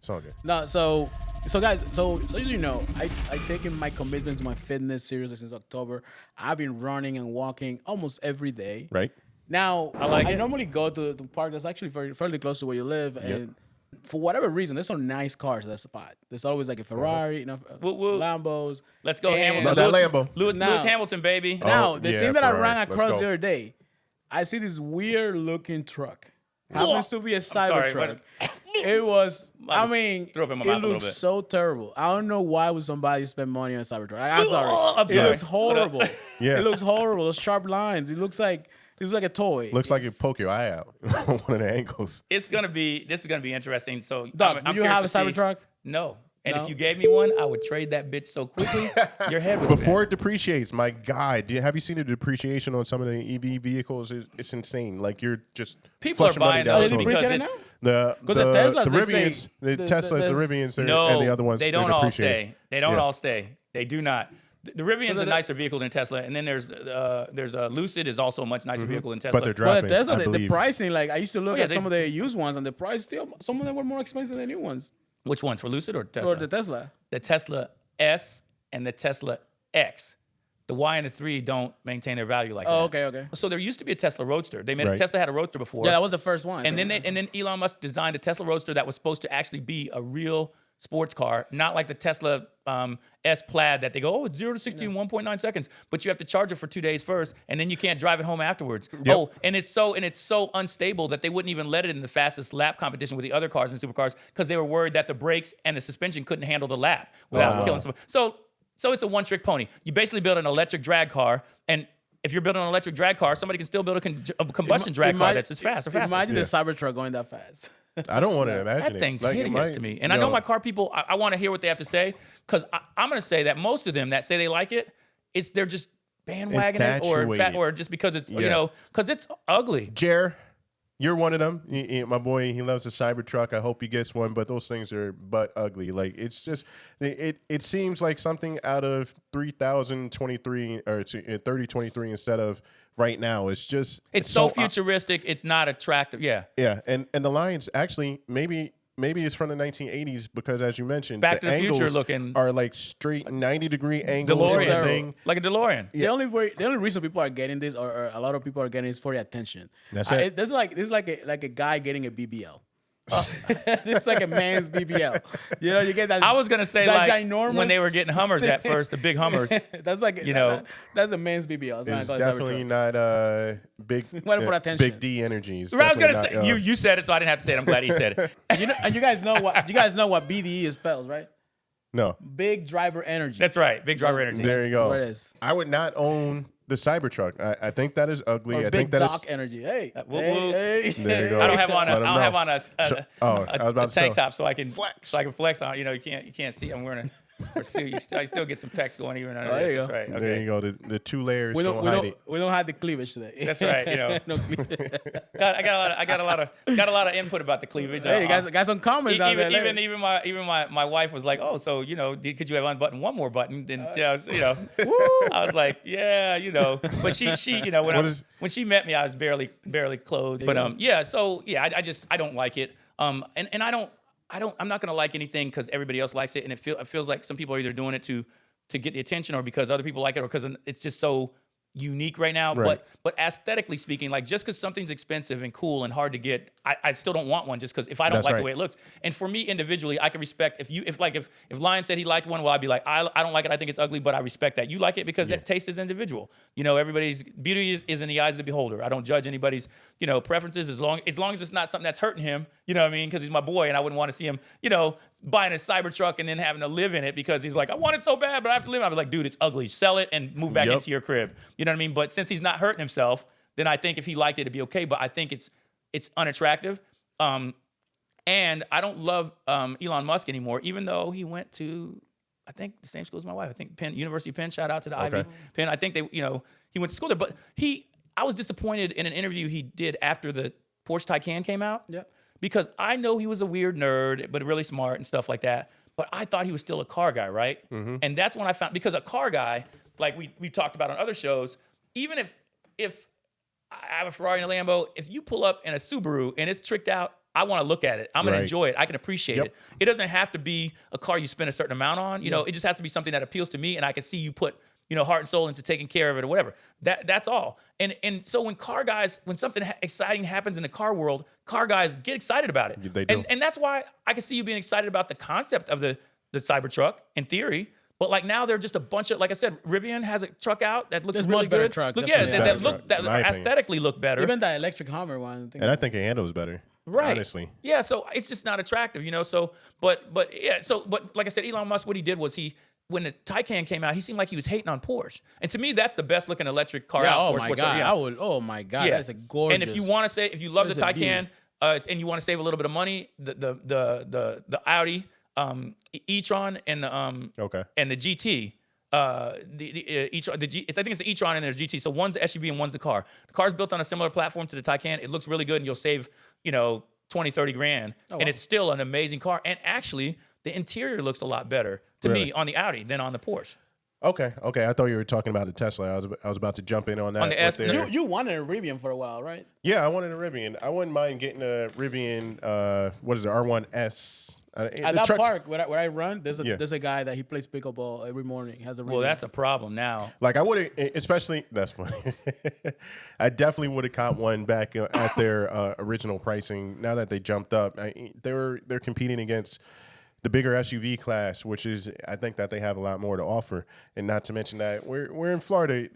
It's all good. No, so guys, so you know, I taken my commitment to my fitness seriously since October. I've been running and walking almost every day. Right. Now, I like it. normally go to the park that's actually fairly close to where you live, and for whatever reason, there's some nice cars at that spot. There's always like a Ferrari, Lambos. Let's go, And- Hamilton. No, that Lambo. Lewis Now- Hamilton, baby. Now, the yeah, thing that I Ferrari. ran Let's across go. the other day, I see this weird looking truck. Happens to be a sorry, Cybertruck. It was, I mean, threw up in my it mouth a little looks bit. so terrible. I don't know why would somebody spend money on a Cybertruck. I'm sorry. I'm It sorry. looks horrible. Yeah. It looks horrible. Those sharp lines. It looks like a toy. Looks like you poke your eye out on one of the ankles. This is gonna be interesting. So, Doc, I'm do you have a curious to see- Cybertruck? No. And No? if you gave me one, I would trade that bitch so quickly. Your head was Before it depreciates, my God, have you seen the depreciation on some of the EV vehicles? It's insane. Like you're just People are flushing money buying down those the toilet. because Appreciate it it's now? The 'Cause the Teslas, the they say Rivians, the Teslas, the Rivians, and the other ones. they don't all depreciate. stay. They don't Yeah. all stay. They do not. The Rivian's a nicer vehicle than Tesla, and then there's a Lucid is also a much nicer vehicle than Tesla. But they're Well, dropping. Tesla, I the believe. pricing, like I used to look yeah, at some of the used ones, and the price still, some of them were more expensive than new ones. Which ones, for Lucid or Tesla? Or the Tesla. The Tesla S and the Tesla X. The Y and the 3 don't maintain their value like that. Oh, okay. So there used to be a Tesla Roadster. They made Right. Tesla had a Roadster before. Yeah, that was the first one. And then Elon Musk designed a Tesla Roadster that was supposed to actually be a real sports car, not like the Tesla S Plaid that they go, it's 0 to 60 in 1.9 seconds, but you have to charge it for 2 days first, and then you can't drive it home afterwards. Yep. Oh, and it's so unstable that they wouldn't even let it in the fastest lap competition with the other cars and supercars because they were worried that the brakes and the suspension couldn't handle the lap without killing someone. So it's a one-trick pony. You basically build an electric drag car, and if you're building an electric drag car, somebody can still build a combustion drag car that's as fast or faster. Imagine the Cybertruck going that fast. I don't want to imagine That it. thing's Like, hideous to me. And I know my car people, I want to hear what they have to say, because I'm going to say that most of them that say they like it, they're just bandwagoning it Infatuated. or just because it's, Yeah. because it's ugly. Jer, you're one of them. My boy, he loves a Cybertruck. I hope he gets one, but those things are butt ugly. Like, it's just, it seems like something out of 3023 or 3023 instead of right now. It's just, It's so futuristic, it's not attractive. Yeah. yeah. And the lines actually, maybe it's from the 1980s because, as you mentioned, Back the to the Future angles looking- are like straight 90-degree angles. DeLorean. And thing. Like a DeLorean. The only reason people are getting this, or a lot of people are getting, is for the attention. That's it. This is like a guy getting a BBL. It's like a man's BBL. You know, you get that. I was going to say, that like, ginormous when they were getting Hummers at first, the big Hummers. That's like, You know. that's a man's BBL. That's It's why I call it definitely Cybertruck. not big. Went for attention. Big D energy. It's I was going to definitely say, not, you said it, so I didn't have to say it. I'm glad he said it. And you guys know what BDE is spells, right? no. Big driver energy. That's right. Big driver energy. There you go. what it is. I would not own the Cybertruck. I think that is ugly. Or I big think that is. dock energy. Hey, whoop, hey, whoop. hey. There you go. I don't have on Let 'em know. a I was about a to tank say. top so I can Flex. flex on. You know, you can't see. I'm wearing a suit. I still get some pecs going even under there this. you That's go. right. There Okay. you go. The two layers We don't don't, hide it. we don't have the cleavage today. That's right. You know, No cleavage. I got a lot of input about the cleavage. Hey, you guys got some comments out there. Even my wife was like, oh, so could you have unbuttoned one more button? And I was like, yeah, But she when she met me, I was barely clothed. But I don't like it. And I'm not gonna like anything because everybody else likes it, and it feels like some people are either doing it to get the attention or because other people like it or because it's just so unique right now. Right. But aesthetically speaking, like just because something's expensive and cool and hard to get, I still don't want one just because if I don't That's like right. the way it looks. And for me individually, I can respect if Lion said he liked one, well, I'd be like, I don't like it, I think it's ugly, but I respect that. You like it because that taste is individual. Everybody's beauty is in the eyes of the beholder. I don't judge anybody's, preferences as long as it's not something that's hurting him, you know what I mean? Because he's my boy and I wouldn't want to see him, buying a Cybertruck and then having to live in it because he's like, I want it so bad, but I have to live in it. I'd be like, dude, it's ugly. Sell it and move back Yep. into your crib. You know what I mean? But since he's not hurting himself, then I think if he liked it, it'd be okay. But I think it's unattractive. And I don't love Elon Musk anymore, even though he went to, I think, the same school as my wife. I think University of Penn, shout out to the Ivy Penn. I think he went to school there. But I was disappointed in an interview he did after the Porsche Taycan came out. Yep. Because I know he was a weird nerd, but really smart and stuff like that. But I thought he was still a car guy, right? Mm-hmm. And that's when I found, because a car guy, like we talked about on other shows, even if I have a Ferrari and a Lambo, if you pull up in a Subaru and it's tricked out I want to look at it. I'm going to Right. enjoy it. I can appreciate Yep. it. It doesn't have to be a car you spend a certain amount on. You know, it just has to be something that appeals to me, and I can see you put, you know, heart and soul into taking care of it or whatever. That's all. And so when something exciting happens in the car world, car guys get excited about it. They do. And that's why I can see you being excited about the concept of the Cybertruck in theory. But like now they're just a bunch of, like I said, Rivian has a truck out that looks There's really much better good. trucks, Look, yeah, definitely. that In my opinion. aesthetically look better. Even that electric Hummer one. And I think it handles better. Right. Honestly. Yeah. So it's just not attractive, you know. So, but yeah. So, but like I said, Elon Musk, what he did was when the Taycan came out, he seemed like he was hating on Porsche. And to me, that's the best looking electric car out. Oh for my sports god! car. Yeah. I would. Oh my god! That's a gorgeous. And if you want to say, if you love the That's a Taycan, and you want to save a little bit of money, the Audi e-tron and the Okay. and the GT. I think it's the e-tron and there's GT. So one's the SUV and one's the car. The car's built on a similar platform to the Taycan. It looks really good, and you'll save 20, 30 grand, and it's still an amazing car. And actually, the interior looks a lot better to me on the Audi than on the Porsche. Okay. I thought you were talking about the Tesla. I was about to jump in on that. On the S, you wanted a Rivian for a while, right? Yeah, I wanted a Rivian. I wouldn't mind getting a Rivian. What is it? R1S. At that park where I run, there's Yeah. a guy that he plays pickleball every morning. He has a Rivian. Well, that's a problem now. Like I would have, especially that's funny. I definitely would have caught one back at their original pricing. Now that they jumped up, they're competing against the bigger SUV class, which is I think that they have a lot more to offer. And not to mention that we're in Florida.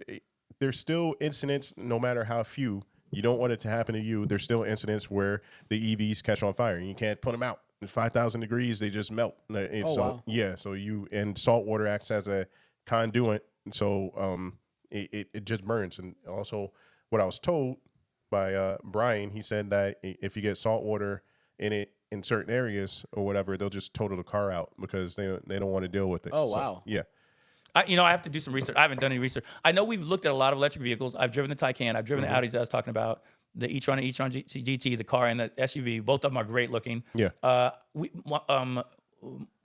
There's still incidents, no matter how few. You don't want it to happen to you. There's still incidents where the EVs catch on fire and you can't put them out. 5,000 degrees, they just melt. Wow. Yeah, so and salt water acts as a conduit, so it just burns. And also, what I was told by Brian, he said that if you get salt water in it in certain areas or whatever, they'll just total the car out because they don't want to deal with it. Oh, So, wow. Yeah. I have to do some research. I haven't done any research. I know we've looked at a lot of electric vehicles. I've driven the Taycan. I've driven the Audis that I was talking about. The e-tron and e-tron GT, the car and the SUV, both of them are great looking. Yeah. My wife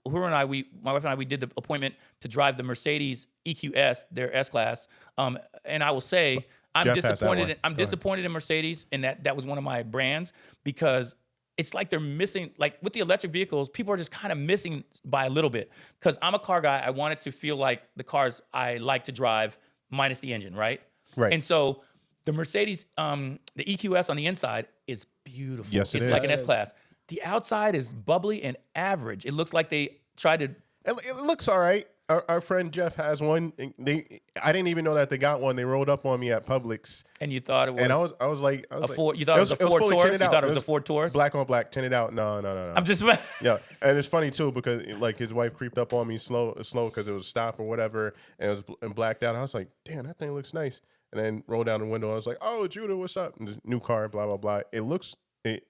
and I, we did the appointment to drive the Mercedes EQS, their S-Class. And I will say, I'm Jeff has that disappointed. one. I'm disappointed in Mercedes, and that was one of my brands because it's like they're missing, like with the electric vehicles, people are just kind of missing by a little bit. Because I'm a car guy, I want it to feel like the cars I like to drive minus the engine, right? Right. And so the Mercedes, the EQS on the inside is beautiful. Yes, it it's like is. an S-Class. The outside is bubbly and average. It looks like they tried to. It looks all right. Our friend Jeff has one. I didn't even know that they got one. They rolled up on me at Publix, And you thought it was. and I was like, Ford. You thought it was a Ford fully Taurus? tinted You out. thought it was a Ford Taurus? Black on black, tinted out. No. I'm just. Yeah, and it's funny too because like his wife creeped up on me slow because it was stop or whatever, and it was blacked out. I was like, damn, that thing looks nice. And then rolled down the window. I was like, oh, Judah, what's up? And this new car, blah blah blah.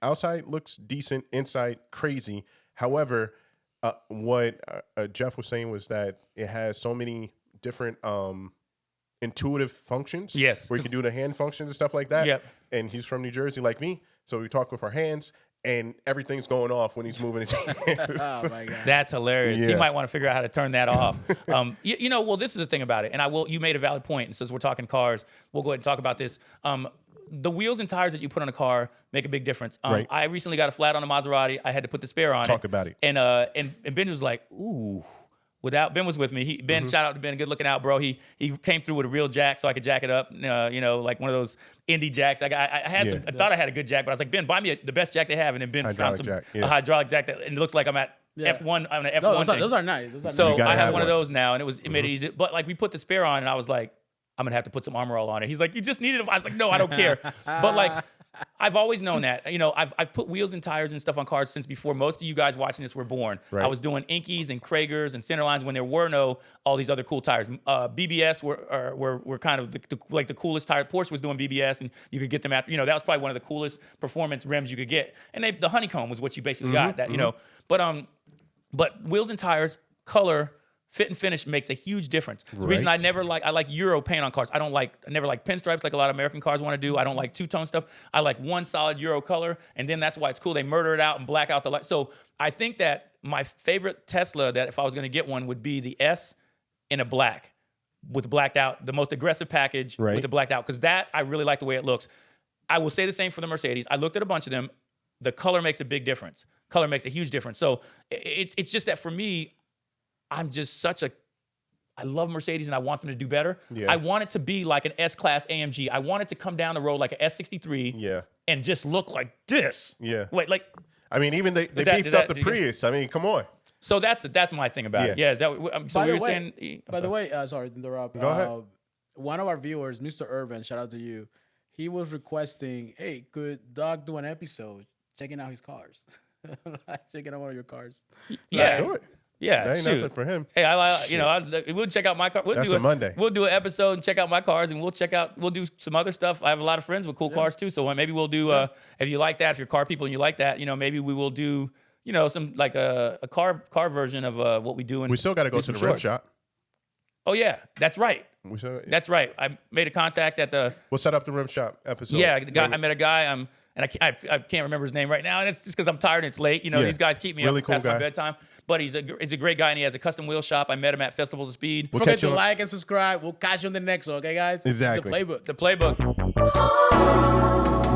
Outside looks decent, inside crazy. However, what Jeff was saying was that it has so many different intuitive functions. Yes. Where you can do the hand functions and stuff like that. Yep. And he's from New Jersey like me. So we talk with our hands and everything's going off when he's moving his hands. Oh my god. That's hilarious. Yeah. You might want to figure out how to turn that off. Well, this is the thing about it, and you made a valid point. And since we're talking cars, we'll go ahead and talk about this. The wheels and tires that you put on a car make a big difference. Right. I recently got a flat on a Maserati. I had to put the spare on Talk about it. And Ben was like, ooh. Ben was with me. Ben, shout out to Ben, good looking out, bro. He came through with a real jack so I could jack it up. Like one of those indie jacks. I thought I had a good jack, but I was like, Ben, buy me the best jack they have. And then Ben found a hydraulic jack and it looks like I'm at F1. I'm at F1 No, thing. those are nice. So I have one of one. those now, and it made it easy. But like we put the spare on, and I was like, I'm gonna have to put some Armor All on it. He's like, you just needed it. I was like, no, I don't care. But like, I've always known that. I've put wheels and tires and stuff on cars since before most of you guys watching this were born. Right. I was doing Inkies and Kragers and Centerlines when there were no all these other cool tires. BBS were kind of the coolest tire. Porsche was doing BBS, and you could get them after. That was probably one of the coolest performance rims you could get. And the honeycomb was what you basically got. That But wheels and tires, color, fit and finish makes a huge difference. It's the reason I like Euro paint on cars. I never like pinstripes like a lot of American cars want to do. I don't like two-tone stuff. I like one solid Euro color, and then that's why it's cool. They murder it out and black out the light. So I think that my favorite Tesla, that if I was going to get one, would be the S in a black with blacked out, the most aggressive package with the blacked out, because that I really like the way it looks. I will say the same for the Mercedes. I looked at a bunch of them. the color makes a big difference. Color makes a huge difference. So it's just that for me, I'm just I love Mercedes and I want them to do better. Yeah. I want it to be like an S-Class AMG. I want it to come down the road like an S63 Yeah. and just look like this. Yeah. Like I mean, even they beefed up the Prius. I mean, come on. so that's my thing about it. Yeah, is that so By we the were way, saying by the way, sorry to interrupt. Go ahead. One of our viewers, Mr. Urban, shout out to you. He was requesting, hey, could Doug do an episode checking out his cars? Checking out one of your cars. yeah. Let's do it. Yeah, That ain't shoot. nothing for him. Hey, we'll check out my car. That's a Monday. We'll do an episode and check out my cars, and we'll do some other stuff. I have a lot of friends with cool cars too, so maybe we'll do. If you like that, if you're car people and you like that, maybe we will do. Some like a car version of what we do. We still got to go to the rim shop. Oh yeah, that's right. That's right. I made a contact at the. We'll set up the rim shop episode. Yeah, I met a guy. And I can't remember his name right now, and it's just because I'm tired and it's late. These guys keep me really up cool past guy. my bedtime. But he's a great guy, and he has a custom wheel shop. I met him at Festivals of Speed. We'll Don't forget catch you to on- like and subscribe. We'll catch you on the next one, okay, guys? Exactly. It's a playbook. It's a playbook.